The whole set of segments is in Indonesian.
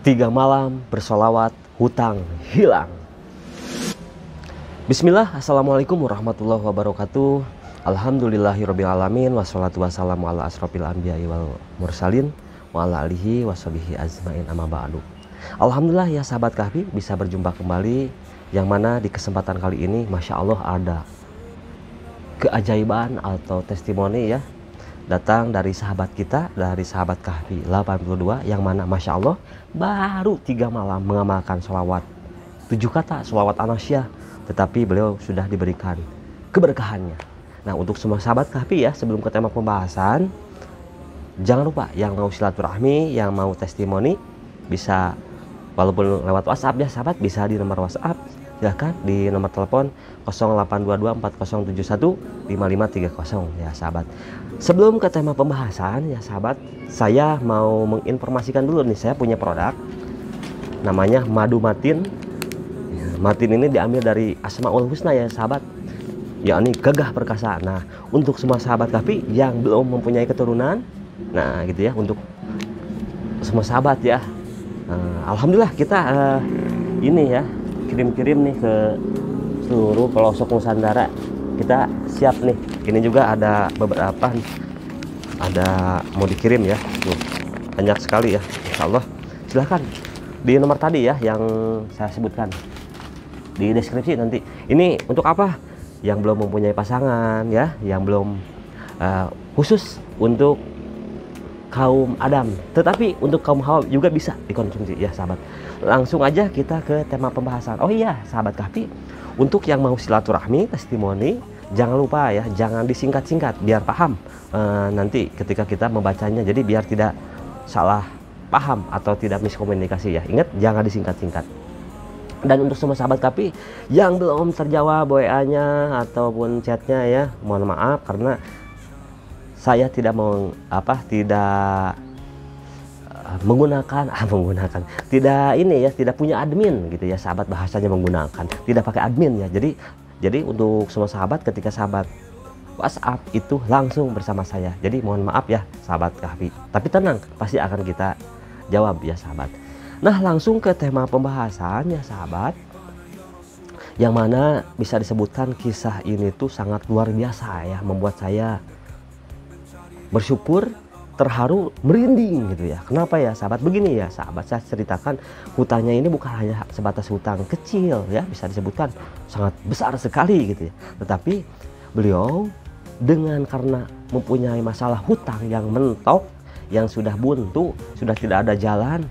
3 malam bersolawat, hutang hilang. Bismillah, assalamualaikum warahmatullahi wabarakatuh. Alhamdulillahirabbil alamin, wassalatu wassalamu ala asrofil anbiya'i wal mursalin wa ala alihi washabihi ajmain, amma ba'du. Alhamdulillah ya sahabat Kahfi, bisa berjumpa kembali, yang mana di kesempatan kali ini Masya Allah ada keajaiban atau testimoni ya, datang dari sahabat kita, dari sahabat Kahfi 82, yang mana Masya Allah baru 3 malam mengamalkan sholawat 7 kata, sholawat anasyah, tetapi beliau sudah diberikan keberkahannya. Nah, untuk semua sahabat Kahfi ya, sebelum ke tema pembahasan, jangan lupa yang mau silaturahmi, yang mau testimoni, bisa walaupun lewat WhatsApp ya sahabat, bisa di nomor WhatsApp, silahkan di nomor telepon 082240715530 ya sahabat. Sebelum ke tema pembahasan ya sahabat, saya mau menginformasikan dulu nih, saya punya produk namanya madu matin. Matin ini diambil dari Asmaul Husna ya sahabat, yakni gagah perkasa. Nah, untuk semua sahabat Kahfi yang belum mempunyai keturunan, nah gitu ya, untuk semua sahabat ya, alhamdulillah kita ini ya, kirim-kirim nih ke seluruh pelosok Nusantara. Kita siap nih, ini juga ada beberapa ada mau dikirim ya, tuh banyak sekali ya, Insya Allah. Silahkan di nomor tadi ya yang saya sebutkan di deskripsi nanti. Ini untuk apa? Yang belum mempunyai pasangan ya, yang belum khusus untuk kaum Adam, tetapi untuk kaum Hawa juga bisa dikonsumsi ya sahabat. Langsung aja kita ke tema pembahasan. Oh iya sahabat Kahfi, untuk yang mau silaturahmi, testimoni, jangan lupa ya, jangan disingkat-singkat biar paham nanti ketika kita membacanya, jadi biar tidak salah paham atau tidak miskomunikasi ya. Ingat, jangan disingkat-singkat. Dan untuk semua sahabat Kahfi yang belum terjawab WA-nya ataupun chatnya ya, mohon maaf karena saya tidak tidak ini ya, tidak punya admin gitu ya sahabat, bahasanya menggunakan tidak pakai admin ya. Jadi untuk semua sahabat, ketika sahabat WhatsApp itu langsung bersama saya. Jadi mohon maaf ya sahabat Kahfi, tapi tenang, pasti akan kita jawab ya sahabat. Nah, langsung ke tema pembahasan ya sahabat, yang mana bisa disebutkan kisah ini tuh sangat luar biasa ya, membuat saya bersyukur, terharu, merinding gitu ya. Kenapa ya sahabat? Begini ya sahabat, saya ceritakan, hutangnya ini bukan hanya sebatas hutang kecil ya, bisa disebutkan sangat besar sekali gitu ya. Tetapi beliau dengan karena mempunyai masalah hutang yang mentok, yang sudah buntu, sudah tidak ada jalan.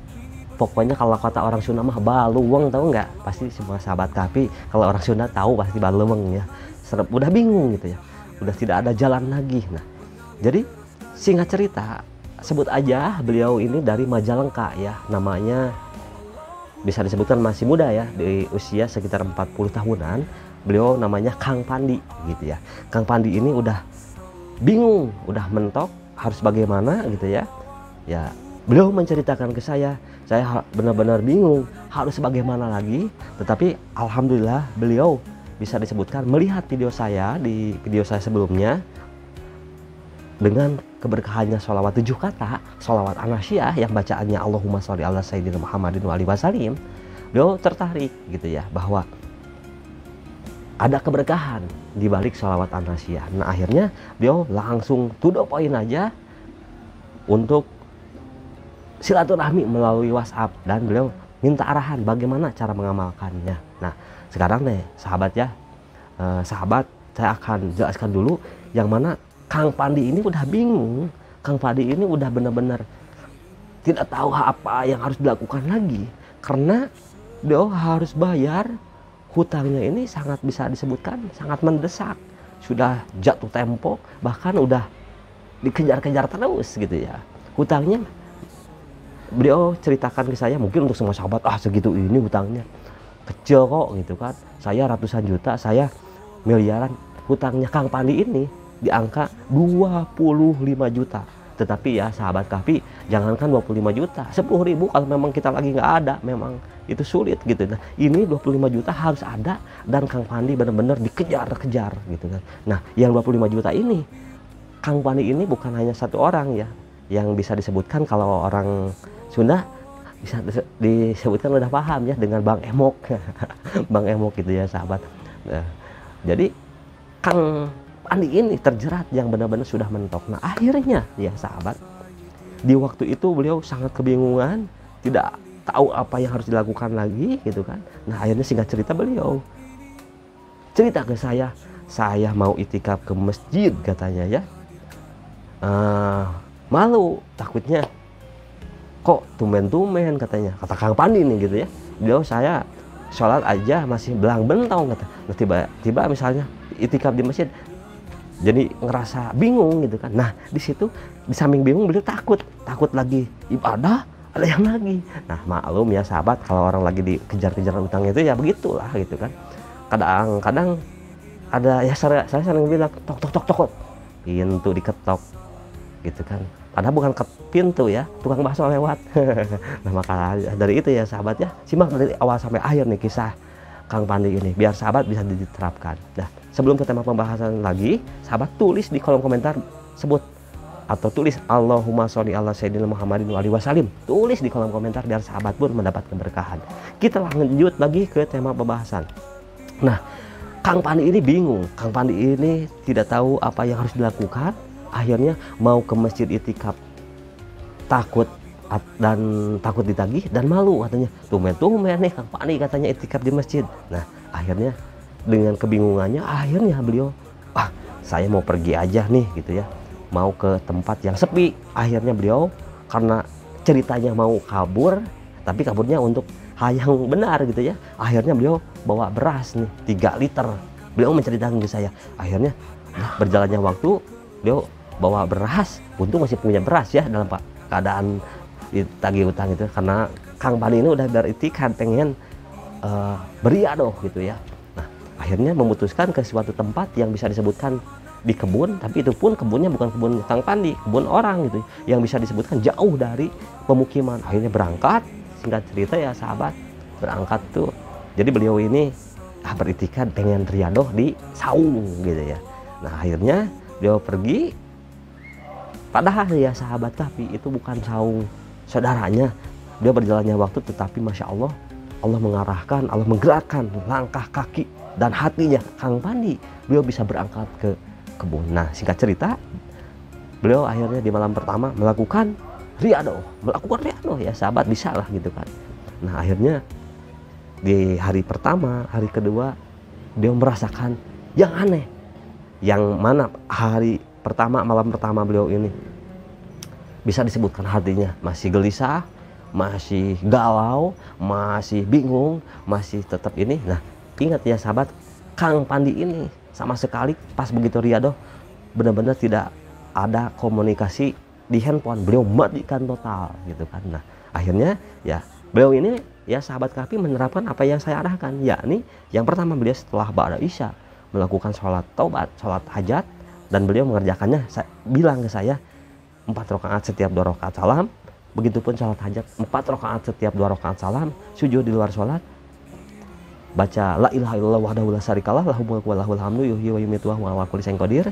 Pokoknya kalau kata orang Sunda mah baluweng, tahu nggak? Pasti semua sahabat Kahfi kalau orang Sunda tahu pasti baluweng ya. Udah bingung gitu ya, udah tidak ada jalan lagi. Nah, jadi singkat cerita, sebut aja beliau ini dari Majalengka ya, namanya bisa disebutkan masih muda ya, di usia sekitar 40 tahunan. Beliau namanya Kang Pandi gitu ya. Kang Pandi ini udah bingung, udah mentok, harus bagaimana gitu ya. Ya, beliau menceritakan ke saya benar-benar bingung harus bagaimana lagi. Tetapi alhamdulillah beliau bisa disebutkan melihat video saya, di video saya sebelumnya, dengan keberkahannya sholawat 7 kata, sholawat anasyah yang bacaannya Allahumma sholli ala sayyidina Muhammadin wa alihi wasallim, beliau tertarik gitu ya, bahwa ada keberkahan di balik sholawat anasyah. Nah, akhirnya beliau langsung to the point aja untuk silaturahmi melalui WhatsApp, dan beliau minta arahan bagaimana cara mengamalkannya. Nah, sekarang nih sahabat ya, sahabat, saya akan jelaskan dulu yang mana Kang Pandi ini udah bingung. Kang Pandi ini udah benar-benar tidak tahu apa yang harus dilakukan lagi, karena dia harus bayar hutangnya ini, sangat bisa disebutkan sangat mendesak, sudah jatuh tempo, bahkan udah dikejar-kejar terus gitu ya hutangnya. Beliau ceritakan ke saya, mungkin untuk semua sahabat, segitu ini hutangnya kecil kok gitu kan, saya ratusan juta, saya miliaran. Hutangnya Kang Pandi ini di angka 25 juta. Tetapi ya sahabat Kahfi, jangankan 25 juta, 10.000 kalau memang kita lagi nggak ada, memang itu sulit gitu. Nah, ini 25 juta harus ada, dan Kang Pandi benar-benar dikejar-kejar gitu kan. Nah, yang 25 juta ini, Kang Pandi ini bukan hanya satu orang ya, yang bisa disebutkan kalau orang Sunda bisa disebutkan udah paham ya dengan Bang Emok. Bang Emok gitu ya sahabat. Nah, jadi Kang Pandi ini terjerat yang benar-benar sudah mentok. Nah akhirnya ya sahabat, di waktu itu beliau sangat kebingungan, tidak tahu apa yang harus dilakukan lagi gitu kan. Nah akhirnya singkat cerita beliau cerita ke saya mau itikaf ke masjid katanya ya. Malu takutnya kok tumben-tumben katanya, kata Kang Pandi nih gitu ya. Beliau saya sholat aja masih belang bentong kata. Nah, tiba-tiba misalnya itikaf di masjid jadi ngerasa bingung gitu kan. Nah di situ di samping bingung beliau takut lagi ibadah ada yang lagi. Nah maklum ya sahabat, kalau orang lagi dikejar-kejar utang itu ya begitulah gitu kan. Kadang-kadang ada ya saya sering bilang tok pintu diketok gitu kan. Padahal bukan ke pintu ya, tukang bakso lewat. Nah maka dari itu ya sahabat ya, simak dari awal sampai akhir nih kisah Kang Pandi ini biar sahabat bisa diterapkan. Nah sebelum ke tema pembahasan lagi, sahabat tulis di kolom komentar sebut atau tulis Allahumma sholli ala sayyidina Muhammadin wa alihi wasallim. Tulis di kolom komentar biar sahabat pun mendapat keberkahan. Kita lanjut lagi ke tema pembahasan. Nah Kang Pandi ini bingung, Kang Pandi ini tidak tahu apa yang harus dilakukan. Akhirnya mau ke masjid itikaf, takut ditagih dan malu katanya. Tumben nih Kang Pandi katanya itikaf di masjid. Nah akhirnya dengan kebingungannya akhirnya beliau saya mau pergi aja nih gitu ya, mau ke tempat yang sepi. Akhirnya beliau karena ceritanya mau kabur tapi kaburnya untuk hal yang benar gitu ya, akhirnya beliau bawa beras nih 3 liter. Beliau menceritakan ke saya, akhirnya berjalannya waktu beliau bawa beras, untung masih punya beras ya dalam keadaan ditagih utang itu, karena Kang Pandi ini udah beritikad pengen beriadoh gitu ya. Nah akhirnya memutuskan ke suatu tempat yang bisa disebutkan di kebun, tapi itu pun kebunnya bukan kebun Kang Pandi, kebun orang gitu yang bisa disebutkan jauh dari pemukiman. Akhirnya berangkat, singkat cerita ya sahabat, berangkat tuh jadi beliau ini beritikad pengen riadoh di saung gitu ya. Nah akhirnya beliau pergi. Padahal ya sahabat, tapi itu bukan saung saudaranya. Dia berjalannya waktu, tetapi Masya Allah, Allah mengarahkan, Allah menggerakkan langkah kaki dan hatinya Kang Pandi. Beliau bisa berangkat ke kebun. Nah singkat cerita, beliau akhirnya di malam pertama melakukan riadoh ya sahabat, bisa lah gitu kan. Nah akhirnya di hari pertama, hari kedua, beliau merasakan yang aneh. Yang mana hari pertama, malam pertama beliau ini bisa disebutkan hatinya masih gelisah, masih galau, masih bingung, masih tetap ini. Nah ingat ya sahabat, Kang Pandi ini sama sekali pas begitu riadoh benar-benar tidak ada komunikasi di handphone. Beliau matikan total gitu kan. Nah akhirnya ya beliau ini ya sahabat Kahfi menerapkan apa yang saya arahkan, yakni yang pertama beliau setelah ba'da isya melakukan sholat taubat, sholat hajat, dan beliau mengerjakannya bilang ke saya 4 rakaat setiap 2 rakaat salam. Begitupun sholat hajat 4 rakaat setiap 2 rakaat salam. Sujud di luar sholat baca la ilaha illallah wahdahu la syarikalah lahul mulku wa lahul hamdu yuhyi wa yumiitu wa huwa ala kulli syai'in qadir.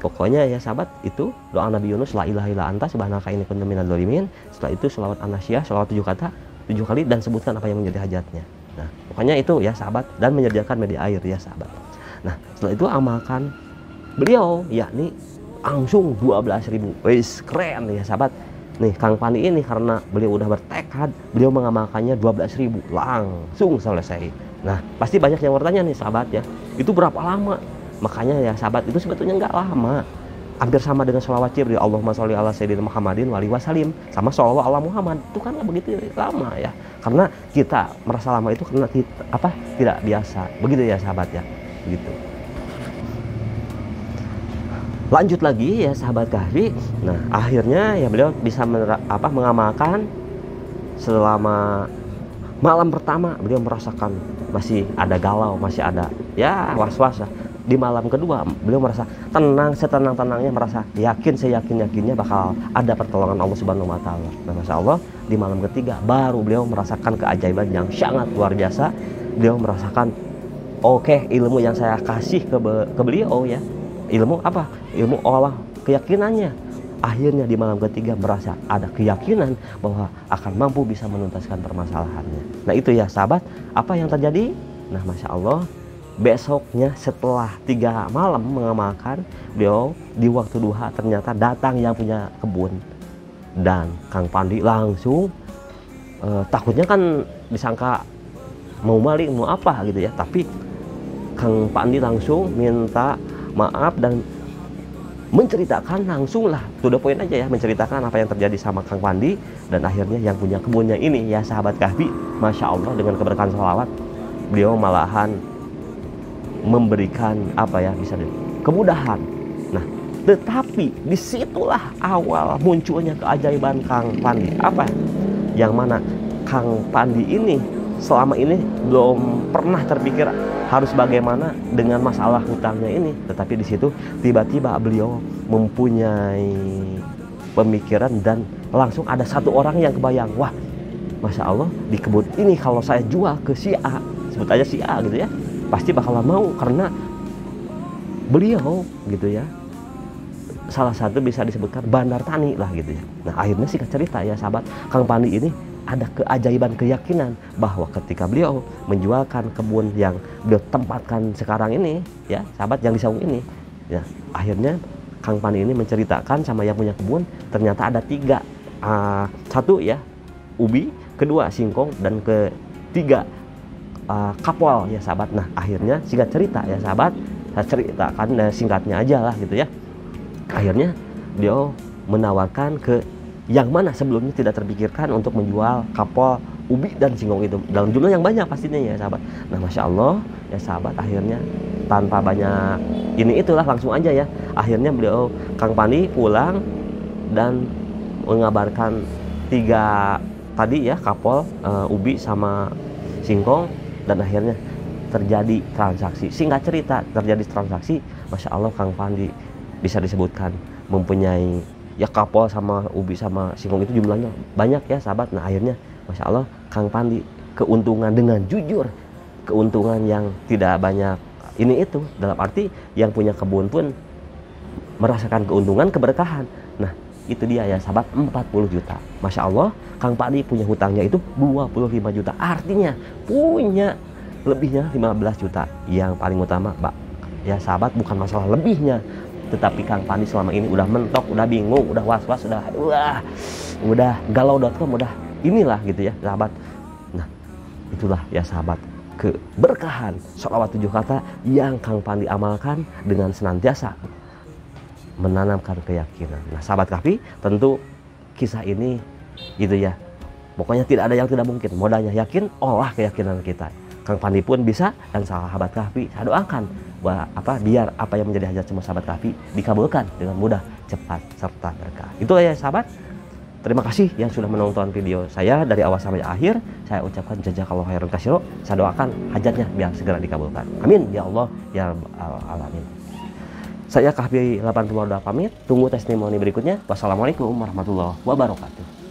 Pokoknya ya sahabat, itu doa Nabi Yunus la ilaha illa anta subhanaka inni kuntu minadz zalimin. Setelah itu shalawat an-nasyiyah, shalawat 7 kata 7 kali, dan sebutkan apa yang menjadi hajatnya. Nah pokoknya itu ya sahabat, dan menyediakan media air ya sahabat. Nah setelah itu amalkan beliau yakni langsung 12.000. Wis keren ya sahabat. Nih Kang Pandi ini karena beliau udah bertekad, beliau mengamalkannya 12.000 langsung selesai. Nah pasti banyak yang bertanya nih sahabat ya, itu berapa lama? Makanya ya sahabat, itu sebetulnya nggak lama, hampir sama dengan sholawat Jibril, Allahumma sholli ala sayyidina Muhammadin wa alihi wasallim, sama sholawat ala Muhammad. Itu kan nggak begitu lama ya, karena kita merasa lama itu karena kita tidak biasa, begitu ya sahabat ya, begitu. Lanjut lagi ya sahabat Kahfi. Nah akhirnya ya beliau bisa mengamalkan selama malam pertama. Beliau merasakan masih ada galau, masih ada ya was-was. Di malam kedua beliau merasa tenang, setenang-tenangnya, merasa seyakin-yakinnya bakal ada pertolongan Allah Subhanahu wa taala. Nah Masya Allah, di malam ketiga baru beliau merasakan keajaiban yang sangat luar biasa. Beliau merasakan ilmu yang saya kasih ke beliau ya, ilmu apa? Ilmu olah keyakinannya. akhirnya di malam ketiga merasa ada keyakinan bahwa akan mampu bisa menuntaskan permasalahannya. Nah itu ya sahabat, apa yang terjadi? Nah Masya Allah, besoknya setelah 3 malam mengamalkan, beliau di waktu duha ternyata datang yang punya kebun. Dan Kang Pandi langsung takutnya kan disangka mau maling mau apa gitu ya, tapi Kang Pandi langsung minta maaf dan menceritakan langsung lah, to the point aja ya, menceritakan apa yang terjadi sama Kang Pandi. Dan akhirnya yang punya kebunnya ini ya sahabat Kahfi, Masya Allah, dengan keberkahan sholawat, beliau malahan memberikan apa ya, bisa kemudahan. Nah tetapi disitulah awal munculnya keajaiban Kang Pandi, apa yang mana Kang Pandi ini selama ini belum pernah terpikir harus bagaimana dengan masalah hutangnya ini. Tetapi di situ tiba-tiba beliau mempunyai pemikiran dan langsung ada satu orang yang kebayang, wah Masya Allah, di kebun ini kalau saya jual ke si A, sebut aja si A gitu ya, pasti bakalan mau, karena beliau gitu ya salah satu bisa disebutkan bandar tani lah gitu ya. Nah akhirnya singkat cerita ya sahabat, Kang Pandi ini ada keajaiban keyakinan bahwa ketika beliau menjualkan kebun yang beliau tempatkan sekarang ini ya sahabat, yang di Saung ini ya, akhirnya Kang Pandi ini menceritakan sama yang punya kebun, ternyata ada 3, satu ya ubi, kedua singkong, dan ketiga kapol ya sahabat. Nah akhirnya singkat cerita ya sahabat, saya ceritakan singkatnya aja lah gitu ya. Akhirnya beliau menawarkan ke yang mana sebelumnya tidak terpikirkan untuk menjual kapol, ubi, dan singkong itu dalam jumlah yang banyak pastinya ya sahabat. Nah Masya Allah ya sahabat, akhirnya tanpa banyak ini itulah langsung aja ya, akhirnya beliau Kang Pandi pulang dan mengabarkan 3 tadi ya, kapol, ubi, sama singkong. Dan akhirnya terjadi transaksi. Singkat cerita terjadi transaksi, Masya Allah Kang Pandi bisa disebutkan mempunyai ya kapol sama ubi sama singkong itu jumlahnya banyak ya sahabat. Nah akhirnya Masya Allah Kang Pandi keuntungan dengan jujur, keuntungan yang tidak banyak ini itu, dalam arti yang punya kebun pun merasakan keuntungan, keberkahan. Nah itu dia ya sahabat, 40 juta. Masya Allah Kang Pandi punya hutangnya itu 25 juta, artinya punya lebihnya 15 juta. Yang paling utama Pak ya sahabat, bukan masalah lebihnya, tetapi Kang Pandi selama ini udah mentok, udah bingung, udah was-was, udah galau.com, udah inilah gitu ya sahabat. Nah itulah ya sahabat, keberkahan sholawat 7 kata yang Kang Pandi amalkan dengan senantiasa menanamkan keyakinan. Nah sahabat Kahfi, tentu kisah ini gitu ya, pokoknya tidak ada yang tidak mungkin. Modalnya yakin, olah keyakinan kita. Kang Pandi pun bisa, dan sahabat Kahfi saya doakan biar apa yang menjadi hajat semua sahabat Kahfi dikabulkan dengan mudah, cepat, serta berkah. Itulah ya sahabat. Terima kasih yang sudah menonton video saya dari awal sampai akhir. Saya ucapkan jazakallahu khairan katsira. Saya doakan hajatnya biar segera dikabulkan. Amin ya Allah ya rabbal alamin. Saya Kahfi 82 pamit. Tunggu testimoni berikutnya. Wassalamualaikum warahmatullahi wabarakatuh.